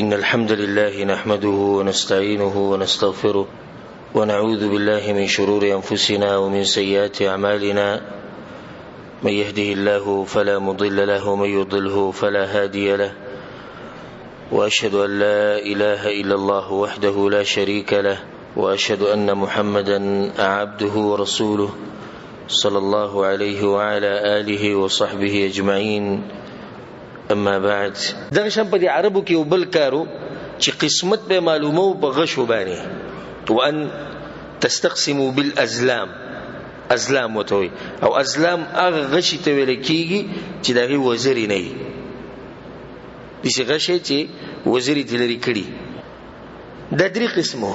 إن الحمد لله نحمده ونستعينه ونستغفره ونعوذ بالله من شرور أنفسنا ومن سيئات أعمالنا من يهده الله فلا مضل له ومن يضله فلا هادي له وأشهد أن لا إله إلا الله وحده لا شريك له وأشهد أن محمدا عبده ورسوله صلى الله عليه وعلى آله وصحبه أجمعين. اما بعد، دغه شم په عربو کې وبل کارو چې قسمت به معلومو په غشو باندې وان تستقسموا بالازلام. ازلام وتوي او ازلام هغه غشي ته ویل کیږي چې دغه وزري نه وي، دغه غشي چې وزري تلري کړي. د درې قسمو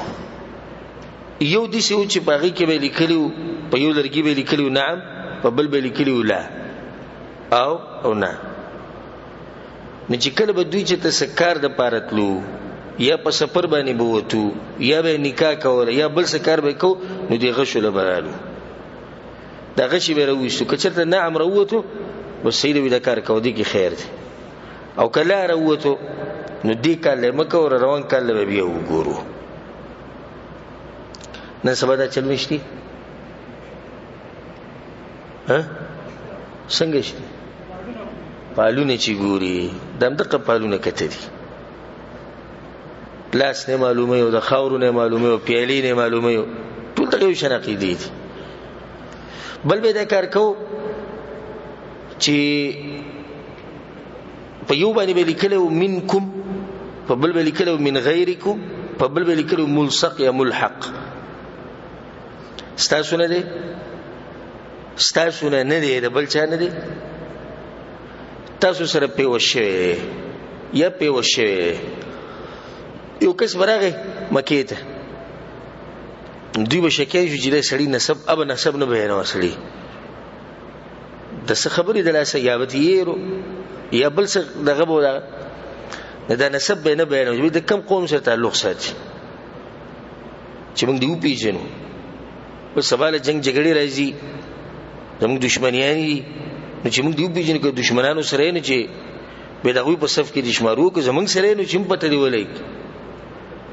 یو دي چې په هغه کې به لیکلو، په یو لرګي به لیکلو نعم، په بل به لیکلو لا او نه. نه چې کله به دوی چې تسکار د پارتلو یا په سفر باندې بوتو یا به نکاح کوله یا بل سکار به کو، نو دی غشو لبرالو دا غشي به راوښتو. کچته نعم راوته بس سید وی دا کار کو دی کی خیر دی، او کله راوته نو دی کله مکه ور روان کله به بیا وګورو. نن سبا دا چل مشتي څنګه شي پالونه چې ګوري دغه پالونه کته دي، پلاس نه معلومه یو، د خاورو نه معلومه یو، پیالې نه معلومه یو، ټول دغه شناقې دي. بل به دا کار کو چې په یو باندې به لیکلو منکم، په بل به لیکلو من غیرکم، په بل به لیکلو ملصق یا ملحق. ستاسو نه دي، ستاسو نه دي، د بل چا نه دي، تاسو سره پیوشه یا پیوشه. یو کس برغه مکې ته دوی به شکایت چې د سړی نسب اب نسب نه بیانو، سړی د څه خبرې د لاسه یابت یېرو یا بل څه دغه بوله د نسب به نه بیانو، د کم قوم سره تعلق ساتي چې موږ دیو پیژنو. په سباله جنگ جګړې راځي، زموږ دشمنیان دي، نو چې موږ دیو پیژنو که دشمنانو سره نه چې به دغه په صف کې دشمارو که زمونږ سره نو چې پته دی ولای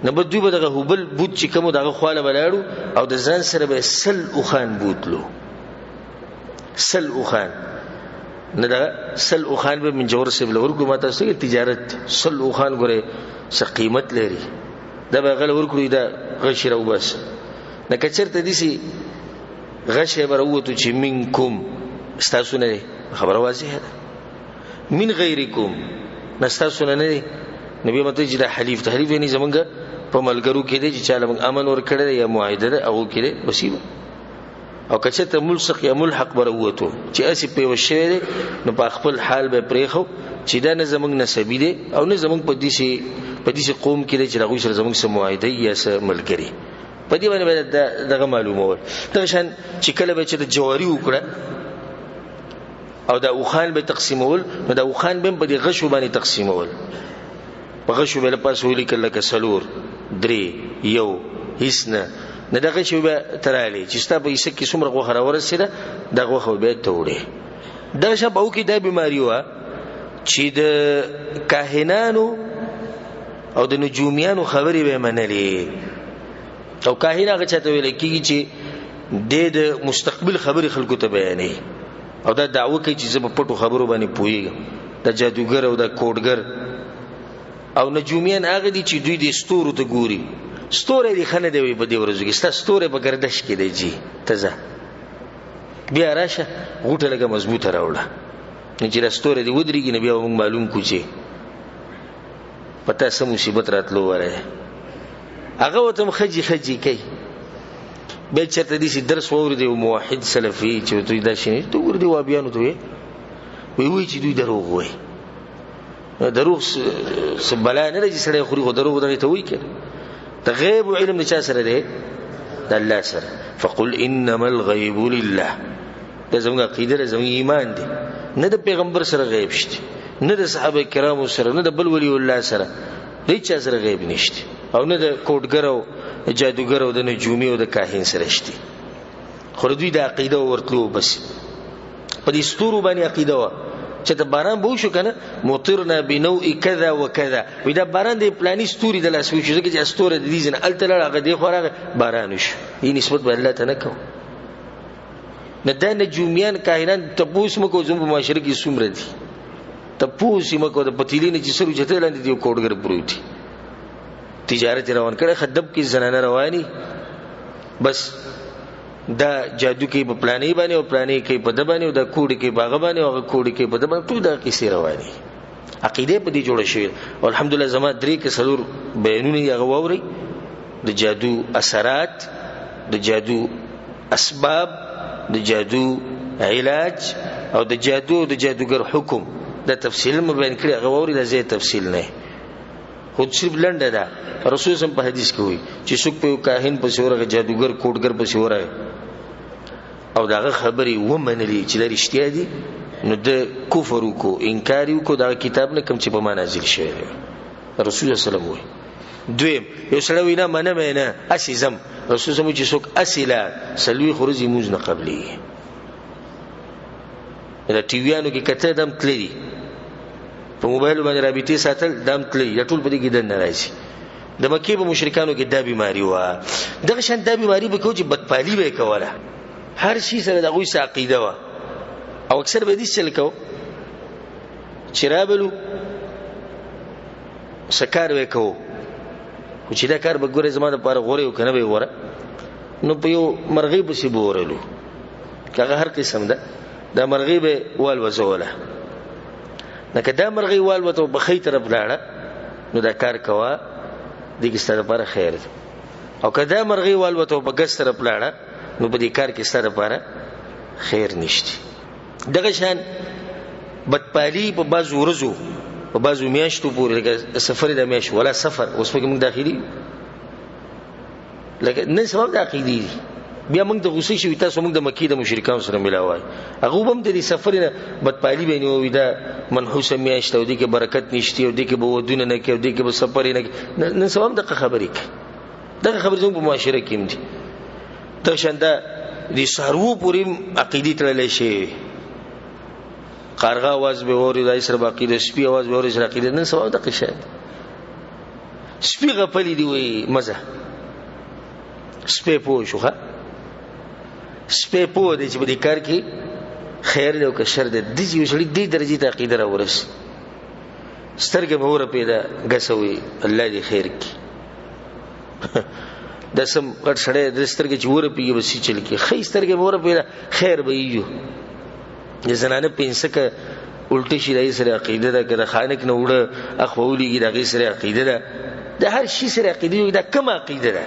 نه به دوی به دغه هوبل بوت چې کوم دغه خواله بلاړو او د ځان سره به سل او خان بوتلو. سل او خان نه دا سل او خان به من جوړ سیبل ورکو ماته څه تجارت. سل او خان ګوره څه قیمت لري، دا به غل ورکو دا غشي راو بس نه کچرته دي سي غشي بروته چې منکم استاسو نه خبره واضحه ده، من غیرکم نستاسو نه نه. نبی مته چې دا حلیف تحریف نه زمونږ په ملګرو کې دي چې چاله موږ امن ور کړی یا معاهده ده او کې دي وسیبه، او کچته ملصق یا ملحق بروته چې اسی په وشه نو په خپل حال به پریخو چې دا نه زمونږ نسبی دي او نه زمونږ په دې قوم کې دي چې هغه سره زمونږ سره معاهده یا سره ملګری. په دې باندې دغه معلومه ده شان چې کله به چې د جواری وکړه او دا اوخان به تقسیمول، نو دا اوخان به په دې غشو باندې تقسیمول. په غشو به لپاره ویل کله کسلور درې یو هیڅ نه دغه شی به ترالی چې ستا په هیڅ کې څومره غوخه ورسېده دغه غوخه به ته وړي. دغه شی به کې دا بیماری و چې د کاهنانو او د نجومیانو خبرې به منلې، او کاهن هغه چاته ویل کېږي چې د مستقبل خبرې خلکو ته بیانې او دا دعوه کوي چې زه په پټو خبرو باندې پوهیږم. د جادوګر او د کوډګر او نجومیان هغه دي چې دوی د ستورو ته ګوري. ستوره دي خنه دی په دې ورځو کې ستا ستوره په گردش کې دی جی تزه بیا راشه غوټه لګه مضبوطه راوړه، نه چې ستوره دی ودرېږي نه بیا موږ معلوم کو چې پته سم مصیبت راتلو وره. هغه وته خجي کوي به چرته دي درس وور دی موحد سلفي چې دوی دا شي ته ور دی وابيانو ته وي چې دوی دروغ وي. دروغ سبلا نه راځي سره خوري دروغ دغه ته وي کړه. ته غیب علم نشا سره دی د الله سره. فقل انما الغيب لله، دا زموږ عقیده زموږ ایمان دی. نه د پیغمبر سره غیب شته، نه د صحابه کرامو سره، نه د بل ولی الله سره، هیڅ سره غیب نشته، او نه د کوډګر او جادوګر او د نجومي او د کاهن سره شته. خو دوی د عقیده ورتلو بس په دې ستورو باندې عقیده و چې د باران بو شو کنه مطرنا بنوع کذا وکذا وی دا باران د پلاني ستوري د لاس وشو چې استوره د دې ځنه التل هغه دی خو هغه باران وشو یې نسبت به الله ته نه کو نه د نجوميان کاهنان تپوس مکو زموږ معاشره کې څومره دي تپوس مکو د پتیلینې چې سره چته لاندې دی کوډګر پروتي تجارت روان کړه خدب کې زنانه رواني بس دا جادو کې په پلانې باندې او پلانې کې په د باندې او د کوډ کې باغ باندې او کوډ کې په د باندې ټول دا کیسې رواني عقیده په دې جوړه شوی او الحمدلله زما درې کې سلور بیانونه یې غووري د جادو اثرات د جادو اسباب د جادو علاج او د جادوګر حکم دا تفصیل مبین کړی غووري د زی تفصیل نه خود صرف لنډه ده رسول سم په حدیث کې وي چې څوک په کاهن په سورغه جادوګر کوډګر په سورغه او داغه خبري ومنلي چې د رښتیا دي نو د کفر کو انکار کو دا کتاب نه کم چې په ما نازل شوی رسول الله صلی الله علیه وسلم دویم یو سره وینا منه نه اسیزم رسول سم چې څوک اسیلا سلوي خروجي موز نه قبلي دا ټي ویانو کې کته دم تللی په موبایل باندې رابطې ساتل دم تللی ټول په دې کې د ناراضي د مکه په مشرکانو کې دا بیماری و دغه شان دا بیماری به کوجه بدپالی به کوله هر شي سره دغه وسه عقیده و او اکثر به دې چل کو چرابلو سکار وکاو خو چې دا کار به ګوره زماده پر غوري کنه به غوره نو په یو مرغی بسی بورلو کغه هر قسم ده دا مرغی به وال وزوله نکه دا مرغی وال وته بخې طرف لاړه نو دا کار کوا دغه ستاره لپاره خیر دی او کدا مرغی وال وته په ګس طرف لاړه نو په دې کار کې ستاره لپاره خیر نشته دغه شان بدپالی په بازو ورځو په بازو میاشتو پورې سفر د میاش ولا سفر اوس په موږ داخلي لکه نن سبب د عقیدې بیا موږ د غوسې شو تاسو موږ د مکی د مشرکان سره ملاوای هغه هم د دې سفر نه بدپالی بینه وي دا منحوسه میاشت او د کې برکت نشتی او د کې به ودونه نه کې او د کې به سفر نه نن سبب د خبرې دغه خبرې زموږ په معاشره کې دي د شنده د سارو پورې عقیدې تړلې شي قارغه आवाज به اوري دای سره باقی د سپي आवाज به اوري سره عقیده نن سبب د قشه سپي غفلې دی وي مزه سپي پوه شوخه سپه په دې چې په دې کار کې خیر دی او که شر دی د دې وسړي دې درجه ته عقیده راورس سترګې به ور پیدا غسوي الله دې خیر کړي د سم غټ سړی د سترګې چې ور پیږي وسی چل کې خې سترګې به ور پیدا خیر به یو د زنانه پینسکه الټی شي دای سره عقیده ده که د خانک نه وړه اخوولېږي دغه سره عقیده ده د هر شي سره عقیده یو دا کوم عقیده ده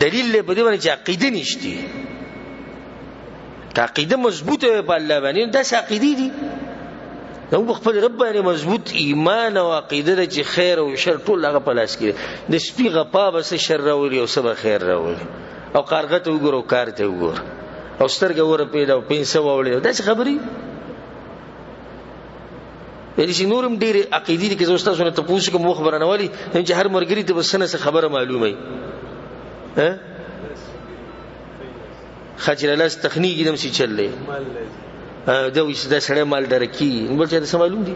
دلیل له بده باندې چې عقیده نشتی عقیده مضبوطه په الله باندې دا عقیده دي نو خپل رب باندې مضبوط ایمان او عقیده ده چې خیر او شر ټول هغه په لاس کې د سپي غپا بس شر راولي او سبا خیر راولي او قارغه ته وګورو کار ته وګور او سترګه ور پیدا او پینسه وولي دا څه خبري یعنی چې نورم ډېر عقیدې کې زوستا سونه ته پوښتنه کوم خبره نه والی چې هر مرګري ته بسنه څه خبره معلومه ها خجر لاس تخنیکی دم سی چل لے دا ویس دا سڑے مال درکی بل چاہتا سا معلوم دی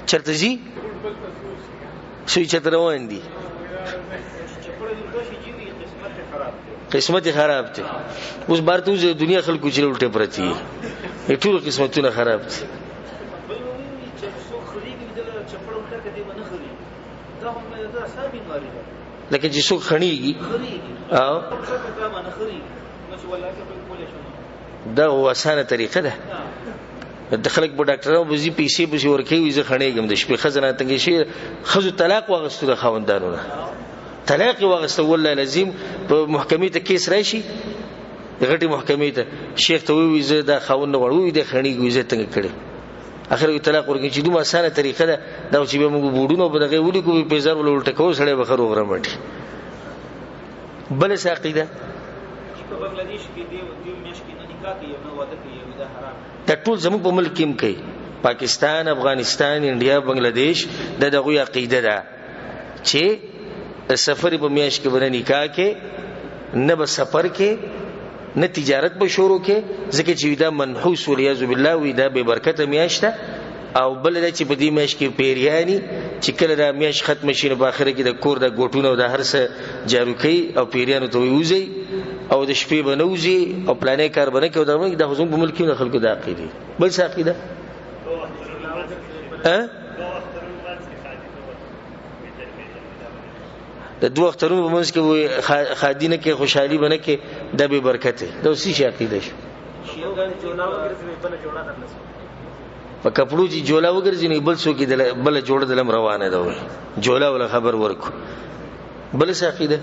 چلتا جی سوی چلتا روان دی قسمت خراب تے اس بار تو دنیا خلقو چلے الٹے پرتی ہے ټول قسمتونه خراب تے لکه چې څوک خړېږي او دا وسانه طریقه ده د خلک په ډاکټرانو بزي پیسې به ورکوي زه خړېږم د شپې خزانه تنګ شي خزو طلاق واغستو د خاوندانو نه طلاق واغستو والله لازم په محکمې ته کیس راشي غټي محکمې ته شیخ ته وی زه دا خاوند وړوي د خړېږي زه تنګ کړم اخر یو طلاق ورکړي چې دوه اسانه طریقه ده دا چې به موږ بوډونو په دغه ولي کوی پیزار ول الټه کو سړی بخر وغره مټي بل څه عقیده په بنگلاديش کې دی میاش کې نه نکاح کوي نو واده کوي دا حرام دا ټول زموږ په ملک کې کوي پاکستان افغانستان انډیا بنگلاديش دغه عقیده ده چې سفر په میاش کې ورنه نکاح کې نه به سفر کې نه تجارت به شروع کې ځکه چې دا منحوس ولیاذ بالله وی دا به برکته میاشته او بل دا چې په دې میاش کې پیریانی چې کله دا میاش ختم شي په اخر کې د کور د ګوټونو او د هر څه جارو کوي او پیریانو ته ویوزي او د شپې بنوزي او پلانې کار بنه کوي دا حضور په ملکونو خلکو د عقیده بل څه عقیده د دوه اخترونو په منځ کې وي خادینه کې خوشحالي بنه کې د به برکت ده اوسې شي عقیده شو په کپړو چې جولا وګرځي نه بل څوک بل جوړ دلم روانه ده وي جولا ولا خبر ورکو بل څه عقیده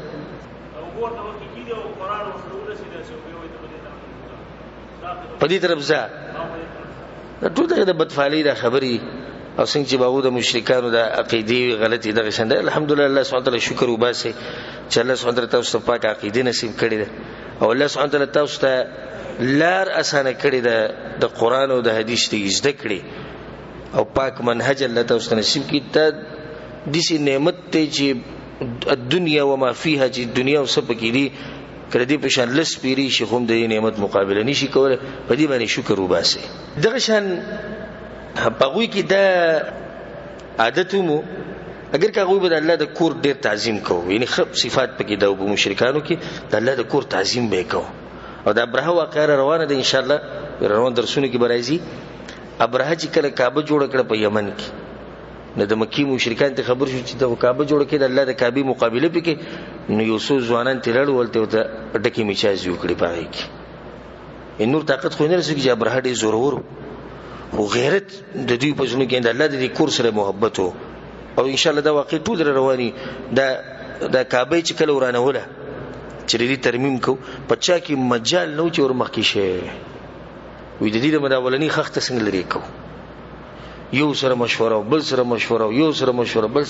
په دې طرف ځه ټول د بدفعلی د خبري او څنګه چې باغو د مشرکانو د عقیده غلطي دغه شنده الحمدلله الله سبحانه وتعالى شکر وباسه چې الله سبحانه وتعالى تاسو ته پاک عقیده نصیب کړی ده او الله سبحانه وتعالى تاسو ته لار اسانه کړی ده د قران او د حدیث ته زده کړی او پاک منهج الله تاسو ته نصیب کړي ته د دې نعمت ته چې دنیا و ما فيها چې دنیا او سب کې دي کړه دې په شان لس پیری شي هم د نعمت مقابله نشي کوله په دې باندې شکر وباسه دغه شان پغوی کې دا عادتمو اگر کاغوی به الله د کور ډیر تعظیم کوو یعنی خپ صفات پکې دا په مشرکانو کې د الله د کور تعظیم به کوو او دا ابرهه واقعه روانه ده ان شاء الله روان درسونه کې برایزي ابرهه چې کله کعبه جوړ کړ په یمن کې نو د مکی مشرکان ته خبر شو چې د کعبه جوړ کړي د الله د کعبه مقابله پکې نو یوسف ځوانان تلل ولته ډکی میچاز یو کړی پاره کې نور طاقت خو نه رسېږي چې ابرهه ډیر زورور او غیرت د دوی په ژوند کې د الله د کور سره محبت او ان شاء الله دا واقع ټول رواني دا کعبه چې کله ورانه وله چې دې ترمیم کو پچا کې مجال نو چې ور مخکې شي وې د دې د مداولنی خخته څنګه لري کو یو سره مشوره بل سره مشوره یو سره مشوره بل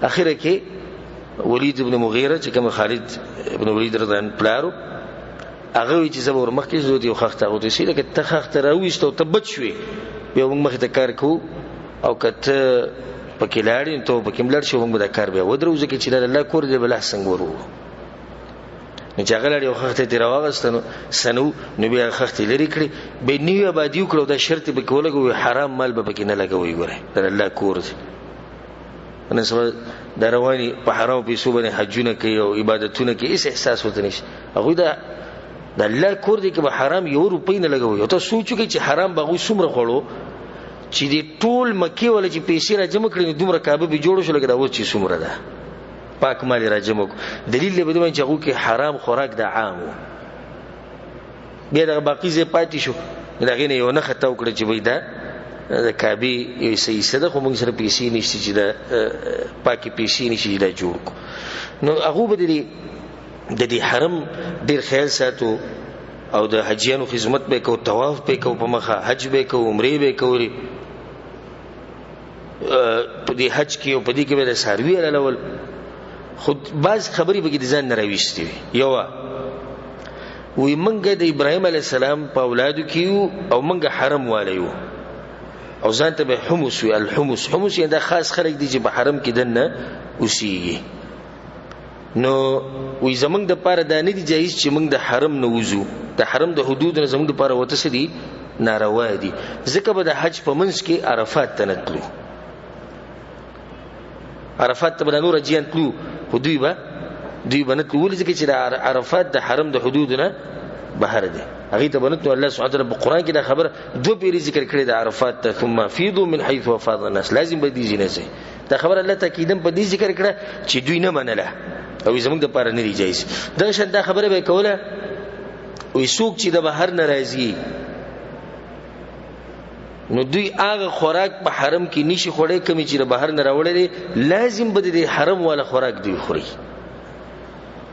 اخره کې ولید ابن مغیره چې کوم خالد ابن ولید رضی الله پلارو هغه چې زبر مخکې زود یو خخته او د سیله کې تخخته راويست او تبت شوې به موږ مخ ته کار کو او کته پکې لاړې ته پکې ملړ شو موږ دا کار به ودرو ځکه چې الله کور دې بل څنګه ورو نه چاغلړ یو خخته تیر واغستنو سنو نو بیا خخته لري کړی به نیو آبادی وکړو دا شرط به کولګو حرام مال به پکې نه لګوي ګوره در الله کور دې نن سبا درواني په حرام پیسو باندې حجونه کوي او عبادتونه کوي هیڅ احساس وته نشي هغه دا د الله کور دې کې به حرام یو روپۍ نه لګوي او ته سوچو کې چې حرام بغو څومره خړو چې دې ټول مکی ولا چې پیسې را جمع کړي دومره کعبه به جوړ شو لګا دا و چې څومره ده پاک مال را جمع دلیل به دوی چې هغه کې حرام خوراک د عام بیا د باقی زه پاتې شو دا غینه یو نه خطا وکړي چې وای دا د کعبه یې صحیح صده خو موږ سره پیسې نشته چې دا پاکي پیسې نشي دا جوړ کو نو هغه به د دې حرم ډیر خیال ساتو او د حجیانو خدمت به کو طواف به کو په مخه حج به کو عمره به کوي په دې حج کې او په دې کې به د ساروی الاول خود باز خبرې به د ځان نه راويستي یو وی منګه د ابراهيم عليه السلام په اولادو کې او منګه حرم واليو او ځان ته به حمص وی الحمص حمص یې د خاص خلک دي چې په حرم کې دنه اوسېږي نو وی زمنګ د پاره د نه دي جایز چې موږ د حرم نه وځو د حرم د حدود نه زمنګ د پاره وته سدي ناروا دي ځکه به د حج په منځ کې عرفات ته نتلو عرفات ته به نور جیان تلو دوی بنت ول ځکه چې د عرفات د حرم د حدود نه بهر دي هغه ته بنت الله سبحانه وتعالى په قران کې دا خبر دو پیری ذکر کړی د عرفات ته ثم فيضوا من حيث وفاض الناس لازم به دي جنازه دا خبر الله تاکیدم په دې ذکر کړه چې دوی نه منله او زموږ د پاره نه جایز دا شان دا خبره به کوله وي څوک چې د بهر ناراضي نو دوی هغه خوراک په حرم کې نشي خوړې کمی چې د بهر نه راوړل لازم به د حرم والا خوراک دوی خوري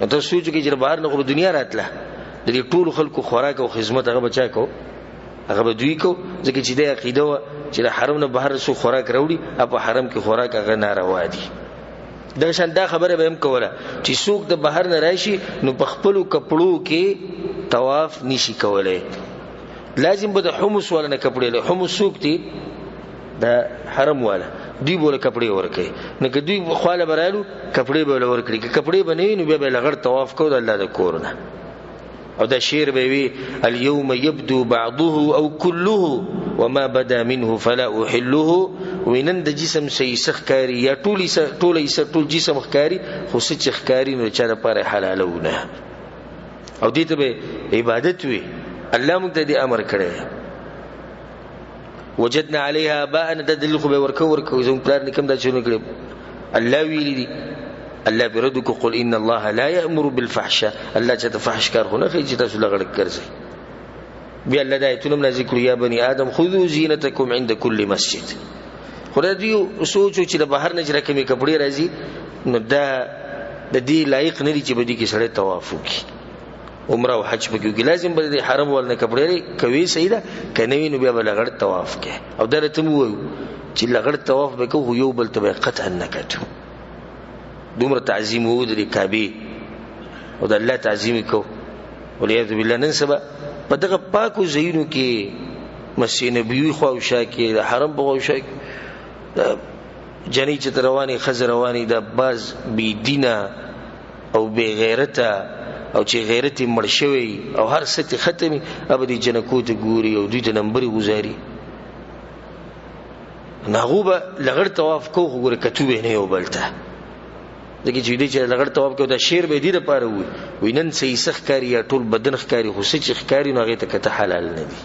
نو تاسو سوچو کې چې بهر نه خو دنیا راتله د دې ټول خلکو خوراک او خدمت هغه بچا کو هغه به دوی کو ځکه چې د عقیده چې د حرم نه بهر سو خوراک راوړي په حرم کې خوراک هغه ناروا دي دا شان دا خبره به هم کوله چې څوک د بهر نه راشي نو په خپل کپړو کې طواف نشي کولای لازم به د حمص ولا نه کپړې له حمص څوک دي د حرم والا دی بوله کپڑے ورکي نه کدی خواله برالو کپڑے به ورکړي که کپڑے بنوي نو بیا به لغړ طواف کو د الله د کورنه او دا شعر به وی اليوم يبدو بعضه او كله وما بدا منه فلا احله وینن د جسم شي سخکاری یا ټول جسم خکاری خو سچ خکاری نو چا لپاره حلالونه او دې ته به عبادت وي الله موږ ته دې امر کړی وجدنا عليها آباءنا تدل خو به ورکو زموږ پلار نکم دا چونه کړی الله ویلی دي الله بردك قل ان الله لا يأمر بالفحشاء الله چې فحش کار خو نه کوي چې تاسو لغړ ګرځي بیا الله د آیتونو نازل کړی یا بني آدم خذوا زینتکم عند كل مسجد خدای دې سوچو چې د بهر نه جره کمی کپڑے راځي نو دا د دې لایق نه دي چې بدی کې سره طواف وکړي عمره او حج پکې کې لازم به د حرم ولنه کپڑے کوي سیدا کنوي نو بیا لغړ طواف کې او درته مو چې لغړ طواف وکړو یو بل ته قطعا نکټو دومره تعظیم وو د کعبه او د الله تعظیم کو ولایذ بالله ننسبه په دغه پاکو زینو کې مسجد نبوي خو او شاکه د حرم په خو شاکه جنې چې رواني خزر رواني د باز بی دینه او بی غیرته او چې غیرت مړ شوی او هر څه ختمي ابدي جنکو ته ګوري او دوی ته نمبر گزاري ناغوبه لغړ طواف کو غوړ کتوبه نه یو بلته دغه چې دې لغړ طواف کو دا شیر به دې لپاره وي وینن سې سخ کاری یا ټول بدن خکاری خو سچ خکاری نو هغه ته کته حلال نه دي